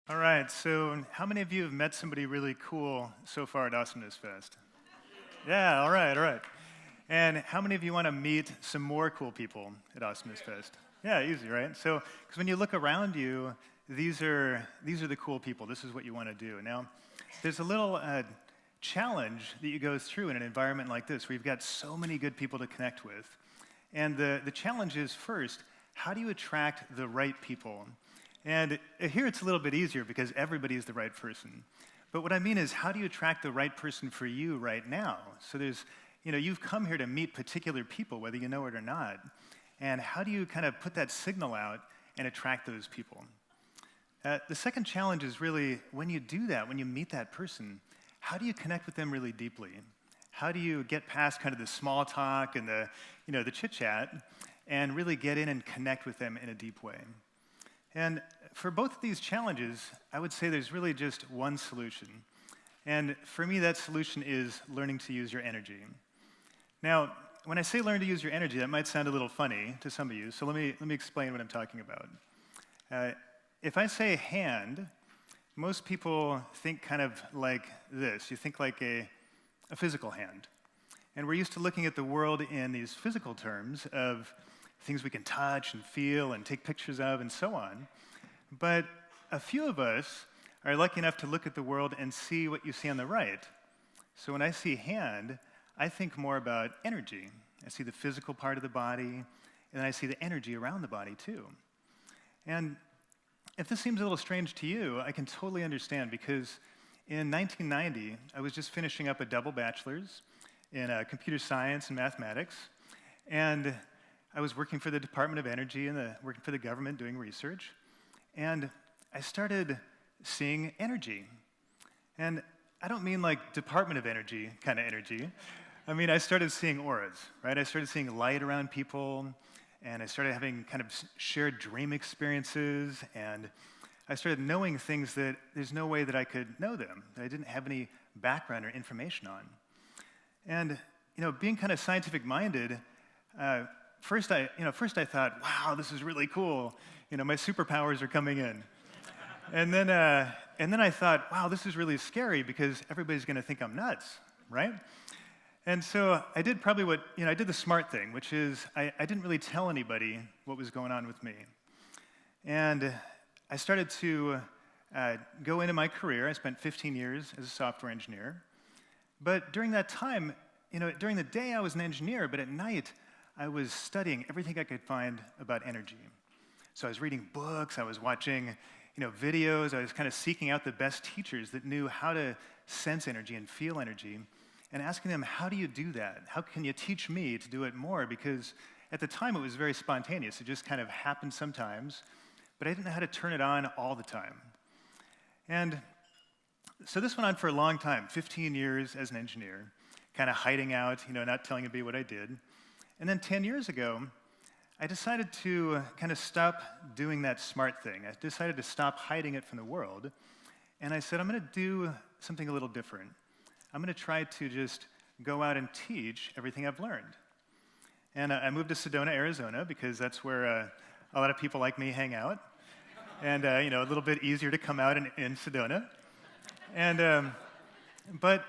All right, so how many of you have met somebody really cool so far at Awesomeness Fest? Yeah, all right. And how many of you want to meet some more cool people at Awesomeness Fest? Yeah, easy, right? So, because when you look around you, these are the cool people. This is what you want to do. Now, there's a little challenge that you go through in an environment like this, where you've got so many good people to connect with. And the challenge is, first, how do you attract the right people? And here it's a little bit easier because everybody is the right person. But what I mean is, how do you attract the right person for you right now? So you've come here to meet particular people, whether you know it or not. And how do you kind of put that signal out and attract those people? The second challenge is really, when you do that, when you meet that person, how do you connect with them really deeply? How do you get past kind of the small talk and the chit-chat and really get in and connect with them in a deep way? And for both of these challenges, I would say there's really just one solution. And for me, that solution is learning to use your energy. Now, when I say learn to use your energy, that might sound a little funny to some of you, so let me explain what I'm talking about. If I say hand, most people think kind of like this. You think like a physical hand. And we're used to looking at the world in these physical terms of things we can touch and feel and take pictures of and so on. But a few of us are lucky enough to look at the world and see what you see on the right. So when I see hand, I think more about energy. I see the physical part of the body, and then I see the energy around the body too. And if this seems a little strange to you, I can totally understand, because in 1990, I was just finishing up a double bachelor's in computer science and mathematics, and I was working for the Department of Energy and working for the government doing research, and I started seeing energy. And I don't mean like Department of Energy kind of energy. I mean, I started seeing auras, right? I started seeing light around people, and I started having kind of shared dream experiences, and I started knowing things that there's no way that I could know them, that I didn't have any background or information on. And being kind of scientific-minded, First I thought, wow, this is really cool. My superpowers are coming in. And then I thought, wow, this is really scary because everybody's going to think I'm nuts, right? And so I did probably I did the smart thing, which is I didn't really tell anybody what was going on with me. And I started to go into my career. I spent 15 years as a software engineer. But during that time, during the day I was an engineer, but at night I was studying everything I could find about energy. So I was reading books, I was watching videos, I was kind of seeking out the best teachers that knew how to sense energy and feel energy, and asking them, how do you do that? How can you teach me to do it more? Because at the time it was very spontaneous. It just kind of happened sometimes, but I didn't know how to turn it on all the time. And so this went on for a long time, 15 years as an engineer, kind of hiding out, not telling anybody what I did. And then 10 years ago, I decided to kind of stop doing that smart thing. I decided to stop hiding it from the world. And I said, I'm going to do something a little different. I'm going to try to just go out and teach everything I've learned. And I moved to Sedona, Arizona, because that's where a lot of people like me hang out. And, a little bit easier to come out in Sedona. And, but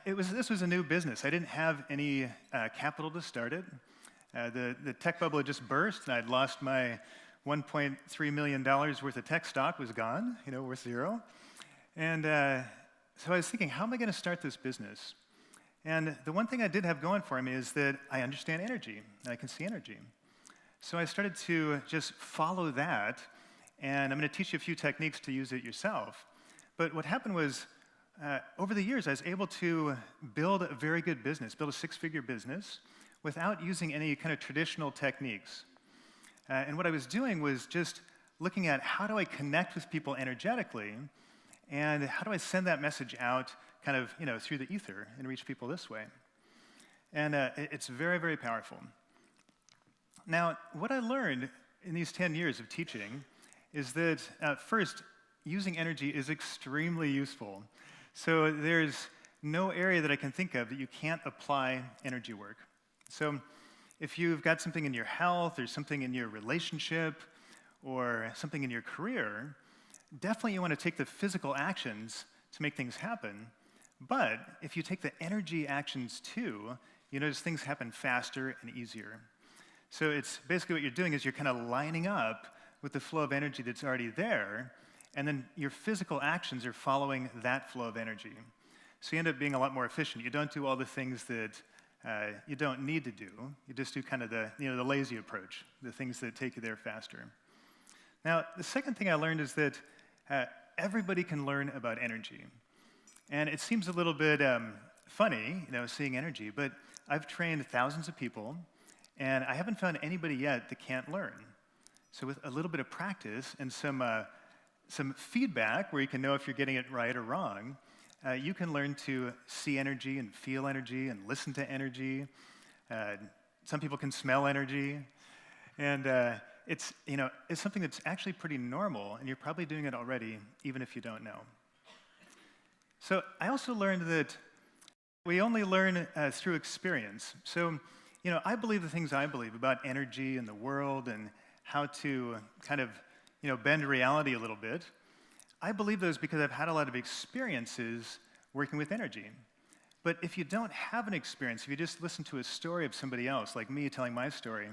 this was a new business. I didn't have any capital to start it. The tech bubble had just burst, and I'd lost my $1.3 million worth of tech stock was gone, worth zero. And so I was thinking, how am I going to start this business? And the one thing I did have going for me is that I understand energy, and I can see energy. So I started to just follow that, and I'm going to teach you a few techniques to use it yourself. But what happened was, over the years, I was able to build a very good business, build a six-figure business, without using any kind of traditional techniques. And what I was doing was just looking at, how do I connect with people energetically, and how do I send that message out kind of through the ether and reach people this way? And it's very, very powerful. Now, what I learned in these 10 years of teaching is that, first, using energy is extremely useful. So there's no area that I can think of that you can't apply energy work. So if you've got something in your health or something in your relationship or something in your career, definitely you want to take the physical actions to make things happen, but if you take the energy actions too, you notice things happen faster and easier. So it's basically what you're doing is you're kind of lining up with the flow of energy that's already there, and then your physical actions are following that flow of energy. So you end up being a lot more efficient. You don't do all the things that you don't need to do. You just do kind of the lazy approach, the things that take you there faster. Now, the second thing I learned is that everybody can learn about energy. And it seems a little bit funny, seeing energy, but I've trained thousands of people, and I haven't found anybody yet that can't learn. So with a little bit of practice and some feedback where you can know if you're getting it right or wrong, you can learn to see energy and feel energy and listen to energy. Some people can smell energy. And it's something that's actually pretty normal, and you're probably doing it already, even if you don't know. So I also learned that we only learn through experience. So, I believe the things I believe about energy and the world and how to kind of, bend reality a little bit. I believe those because I've had a lot of experiences working with energy. But if you don't have an experience, if you just listen to a story of somebody else, like me telling my story,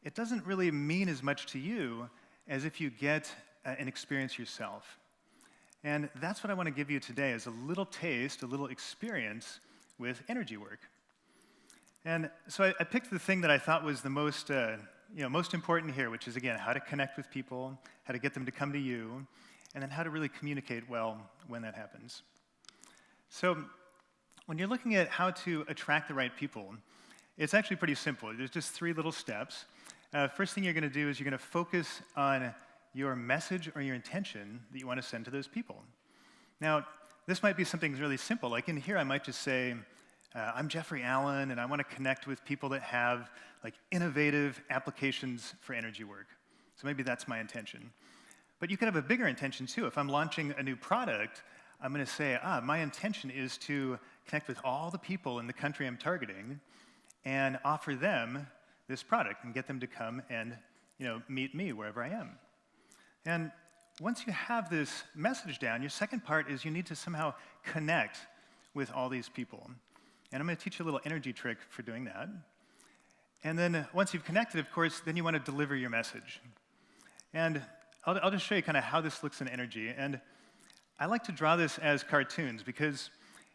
it doesn't really mean as much to you as if you get an experience yourself. And that's what I want to give you today, is a little taste, a little experience with energy work. And so I picked the thing that I thought was the most important here, which is, again, how to connect with people, how to get them to come to you, and then how to really communicate well when that happens. So when you're looking at how to attract the right people, it's actually pretty simple. There's just 3 little steps. First thing you're going to do is you're going to focus on your message or your intention that you want to send to those people. Now, this might be something really simple. Like in here, I might just say, I'm Jeffrey Allen, and I want to connect with people that have innovative applications for energy work. So maybe that's my intention. But you could have a bigger intention too. If I'm launching a new product, I'm going to say, my intention is to connect with all the people in the country I'm targeting and offer them this product and get them to come and meet me wherever I am. And once you have this message down, your second part is you need to somehow connect with all these people. And I'm going to teach you a little energy trick for doing that. And then once you've connected, of course, then you want to deliver your message. And I'll just show you kind of how this looks in energy. And I like to draw this as cartoons because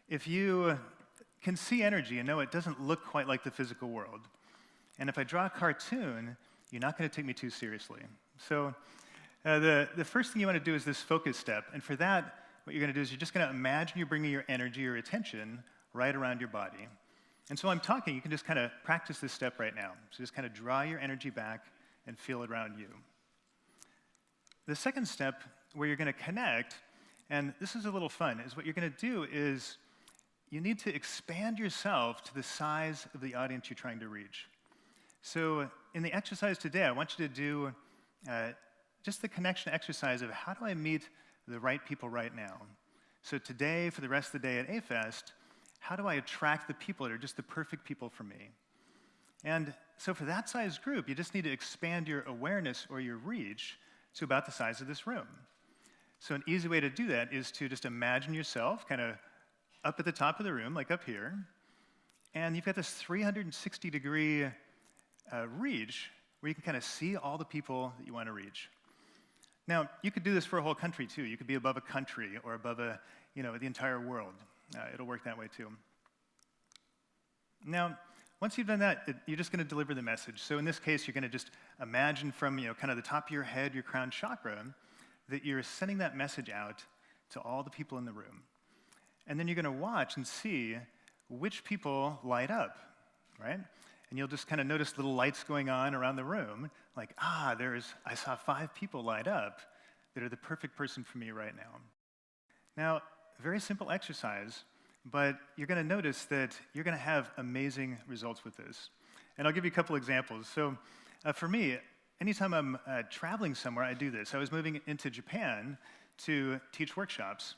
if you can see energy and know it doesn't look quite like the physical world, and if I draw a cartoon, you're not going to take me too seriously. So the first thing you want to do is this focus step. And for that, what you're going to do is you're just going to imagine you're bringing your energy or attention right around your body. And so while I'm talking, you can just kind of practice this step right now. So just kind of draw your energy back and feel it around you. The second step, where you're going to connect, and this is a little fun, is what you're going to do is you need to expand yourself to the size of the audience you're trying to reach. So in the exercise today, I want you to do just the connection exercise of how do I meet the right people right now. So today, for the rest of the day at A-Fest, how do I attract the people that are just the perfect people for me? And so for that size group, you just need to expand your awareness or your reach to about the size of this room. So an easy way to do that is to just imagine yourself kind of up at the top of the room, like up here, and you've got this 360-degree reach where you can kind of see all the people that you want to reach. Now, you could do this for a whole country, too. You could be above a country or above the entire world. It'll work that way, too. Now, once you've done that, you're just going to deliver the message. So in this case, you're going to just imagine from kind of the top of your head, your crown chakra, that you're sending that message out to all the people in the room. And then you're going to watch and see which people light up, right? And you'll just kind of notice little lights going on around the room, like, I saw 5 people light up that are the perfect person for me right now. Now, very simple exercise, but you're going to notice that you're going to have amazing results with this. And I'll give you a couple examples. So for me, anytime I'm traveling somewhere, I do this. I was moving into Japan to teach workshops.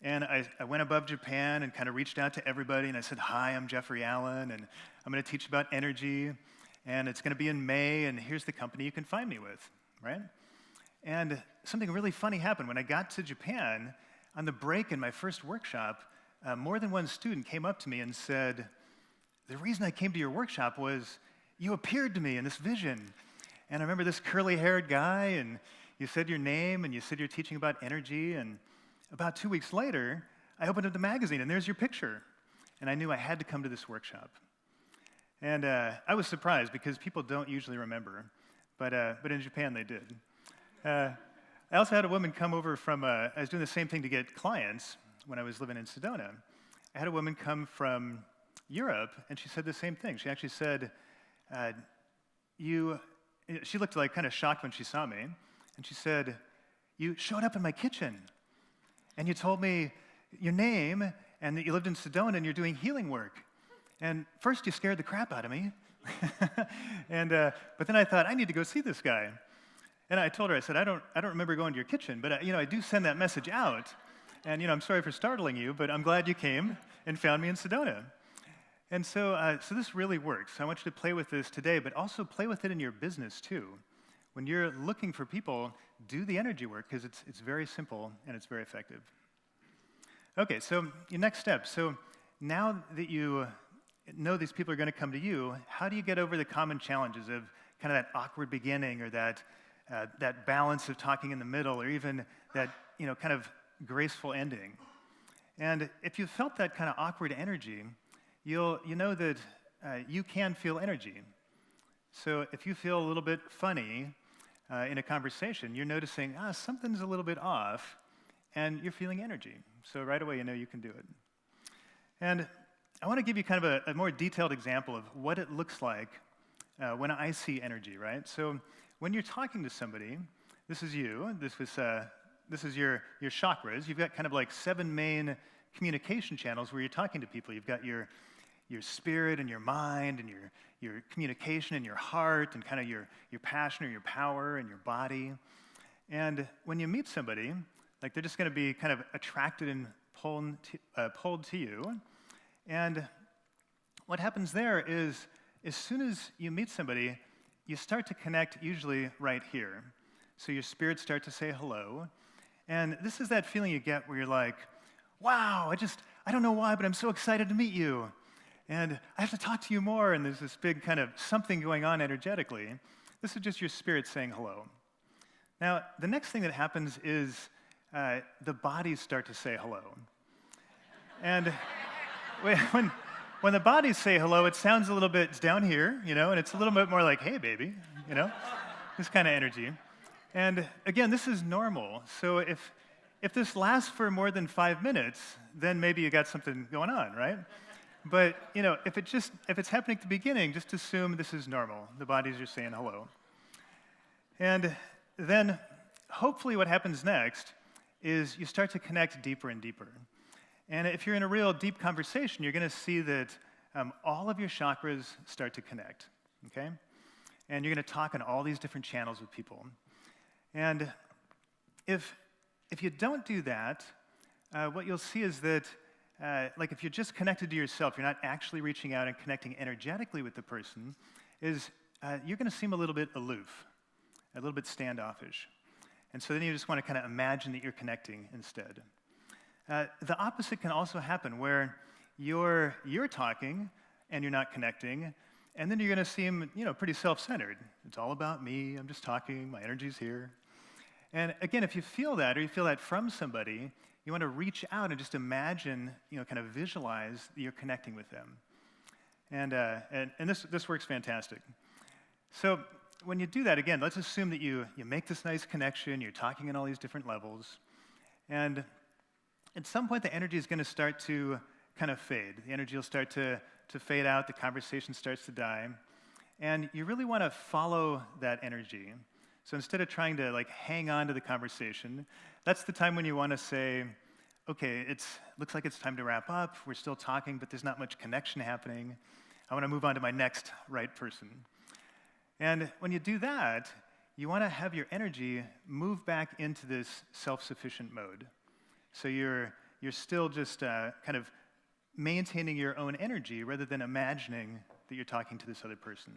And I went above Japan and kind of reached out to everybody, and I said, hi, I'm Jeffrey Allen, and I'm going to teach about energy, and it's going to be in May, and here's the company you can find me with, right? And something really funny happened. When I got to Japan, on the break in my first workshop, more than one student came up to me and said, the reason I came to your workshop was you appeared to me in this vision. And I remember this curly-haired guy, and you said your name, and you said you're teaching about energy, and about 2 weeks later, I opened up the magazine, and there's your picture. And I knew I had to come to this workshop. And I was surprised, because people don't usually remember, but in Japan they did. I also had a woman come over from, I was doing the same thing to get clients when I was living in Sedona. I had a woman come from Europe, and she said the same thing. She actually said, she looked like kind of shocked when she saw me, and she said, you showed up in my kitchen, and you told me your name, and that you lived in Sedona, and you're doing healing work. And first you scared the crap out of me, but then I thought, I need to go see this guy. And I told her, I said, I don't remember going to your kitchen, but I do send that message out. And I'm sorry for startling you, but I'm glad you came and found me in Sedona. And so this really works. I want you to play with this today, but also play with it in your business too. When you're looking for people, do the energy work, because it's very simple and it's very effective. Okay, so your next step. So now that you know these people are going to come to you, how do you get over the common challenges of kind of that awkward beginning, or that balance of talking in the middle, or even that kind of graceful ending? And if you felt that kind of awkward energy, you know that you can feel energy. So if you feel a little bit funny in a conversation, you're noticing, something's a little bit off, and you're feeling energy. So right away, you know you can do it. And I want to give you kind of a more detailed example of what it looks like when I see energy, right? So when you're talking to somebody, this is you, this is your chakras. You've got kind of like 7 main communication channels where you're talking to people. You've got your spirit and your mind and your communication and your heart and kind of your passion or your power and your body. And when you meet somebody, like they're just going to be kind of attracted and pulled to you. And what happens there is, as soon as you meet somebody, you start to connect usually right here. So your spirits start to say hello. And this is that feeling you get where you're like, wow, I don't know why, but I'm so excited to meet you. And I have to talk to you more. And there's this big kind of something going on energetically. This is just your spirit saying hello. Now, the next thing that happens is the bodies start to say hello. And when the bodies say hello, it sounds a little bit, it's down here, and it's a little bit more like, hey, baby, this kind of energy. And again, this is normal. So if this lasts for more than 5 minutes, then maybe you got something going on, right? But, if it's happening at the beginning, just assume this is normal. The bodies are saying hello. And then, hopefully what happens next is you start to connect deeper and deeper. And if you're in a real deep conversation, you're going to see that all of your chakras start to connect, okay? And you're going to talk on all these different channels with people. And if you don't do that, what you'll see is that, like if you're just connected to yourself, you're not actually reaching out and connecting energetically with the person, is you're going to seem a little bit aloof, a little bit standoffish. And so then you just want to kind of imagine that you're connecting instead. The opposite can also happen, where you're talking and you're not connecting, and then you're going to seem, pretty self-centered. It's all about me. I'm just talking. My energy's here. And again, if you feel that, or you feel that from somebody, you want to reach out and just imagine, kind of visualize that you're connecting with them. And this works fantastic. So when you do that, again, let's assume that you make this nice connection. You're talking on all these different levels, and at some point, the energy is going to start to kind of fade. The energy will start to fade out. The conversation starts to die. And you really want to follow that energy. So instead of trying to hang on to the conversation, that's the time when you want to say, okay, looks like it's time to wrap up. We're still talking, but there's not much connection happening. I want to move on to my next right person. And when you do that, you want to have your energy move back into this self-sufficient mode. So you're still just kind of maintaining your own energy rather than imagining that you're talking to this other person.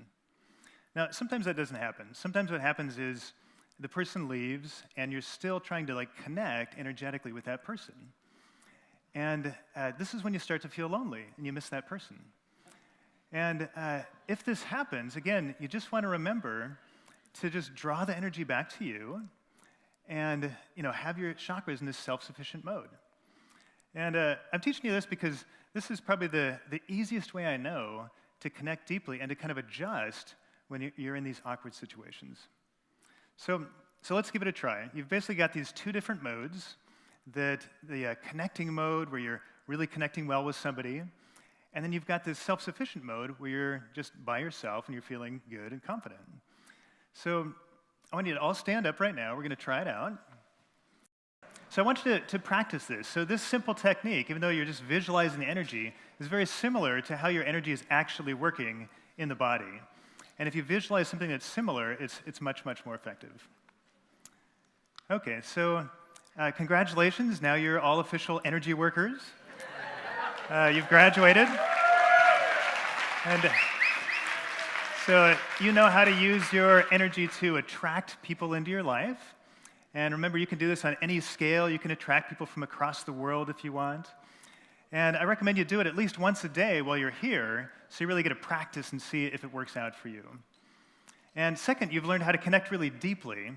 Now, sometimes that doesn't happen. Sometimes what happens is the person leaves, and you're still trying to connect energetically with that person. And this is when you start to feel lonely, and you miss that person. And if this happens, again, you just want to remember to just draw the energy back to you, and have your chakras in this self-sufficient mode. And I'm teaching you this because this is probably the easiest way I know to connect deeply and to kind of adjust when you're in these awkward situations. So let's give it a try. You've basically got these two different modes, that the connecting mode where you're really connecting well with somebody, and then you've got this self-sufficient mode where you're just by yourself and you're feeling good and confident. So I want you to all stand up right now. We're going to try it out. So I want you to practice this. So this simple technique, even though you're just visualizing the energy, is very similar to how your energy is actually working in the body. And if you visualize something that's similar, it's much, much more effective. Okay, so congratulations. Now you're all official energy workers. You've graduated. And so you know how to use your energy to attract people into your life. And remember, you can do this on any scale. You can attract people from across the world if you want. And I recommend you do it at least once a day while you're here, so you really get to practice and see if it works out for you. And second, you've learned how to connect really deeply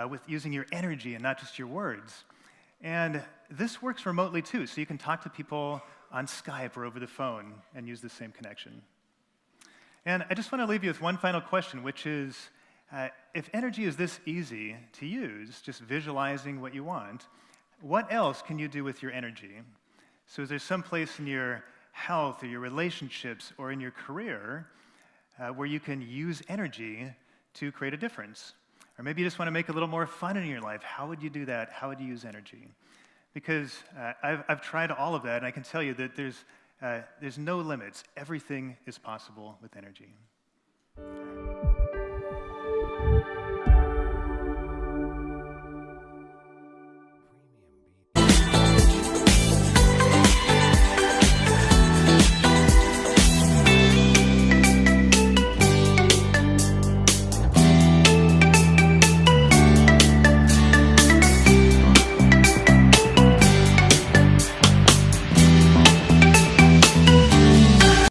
with using your energy and not just your words. And this works remotely too, so you can talk to people on Skype or over the phone and use the same connection. And I just want to leave you with one final question, which is, if energy is this easy to use, just visualizing what you want, what else can you do with your energy? So is there some place in your health or your relationships or in your career where you can use energy to create a difference? Or maybe you just want to make a little more fun in your life. How would you do that? How would you use energy? Because I've tried all of that, and I can tell you that there's no limits. Everything is possible with energy.